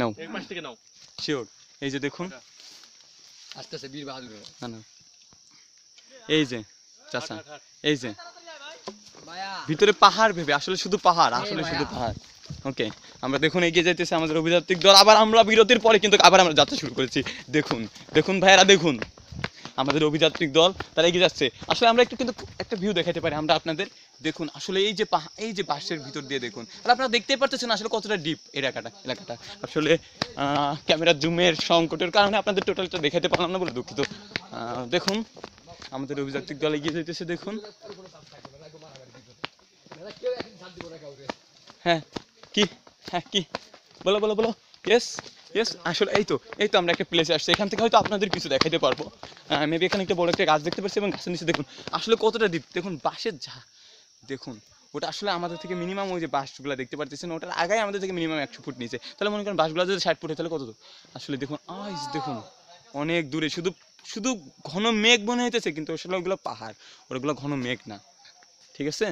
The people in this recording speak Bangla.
নাও শিওর। এই যে দেখুন আস্তে আস্তে বীর বাহাদুর না না এই যে চাচা এই যে ভিতরে পাহাড় ভেবে আসলে শুধু পাহাড়, আসলে শুধু পাহাড়। ওকে আমরা দেখুন এগিয়ে যাইতেছে আমাদের অভিযাত্রিক দল। আবার আমরা বিরতির পরে কিন্তু আবার আমরা যাত্রা শুরু করেছি। দেখুন দেখুন ভাইয়ারা দেখুন আমাদের অভিযাত্রিক দল তারা এগিয়ে যাচ্ছে। আসলে আমরা একটু কিন্তু একটা ভিউ দেখাতে পারি আমরা আপনাদের। দেখুন আসলে এই যে বাসের ভিতর দিয়ে দেখুন, আর আপনারা দেখতেই পারতেছেন আসলে কতটা ডিপ এলাকাটা। আসলে ক্যামেরার জুমের সংকটের কারণে আপনাদের টোটালটা দেখাতে পারলাম না বলে দুঃখিত। দেখুন আমাদের অভিযাত্রিক দল এগিয়ে যেতেছে দেখুন। হ্যাঁ কি হ্যাঁ কি বলো বলো বলো। ইয়েস ইয়েস আসলে এই তো আমরা একটা প্লেসে আসছি। এখান থেকে হয়তো আপনাদের কিছু দেখাতে পারবো। মেবি এখানে একটা বড় একটা গাছ দেখতে পাচ্ছি এবং গাছের নিচে দেখুন আসলে কতটা ডিপ। দেখুন বাঁশের দেখুন ওটা আসলে আমাদের থেকে মিনিমাম ওই যে বাসগুলো দেখতে পারতেছেন ওটার আগে আমাদের থেকে মিনিমাম 100 ফুট নিচে। তাহলে মনে করেন বাসগুলো যদি 60 ফুট হয় তাহলে কত দূর আসলে দেখুন। দেখুন অনেক দূরে শুধু শুধু ঘন মেঘ মনে হইতেছে কিন্তু আসলে ওগুলো পাহাড়, ওগুলো ঘন মেঘ না। ঠিক আছে।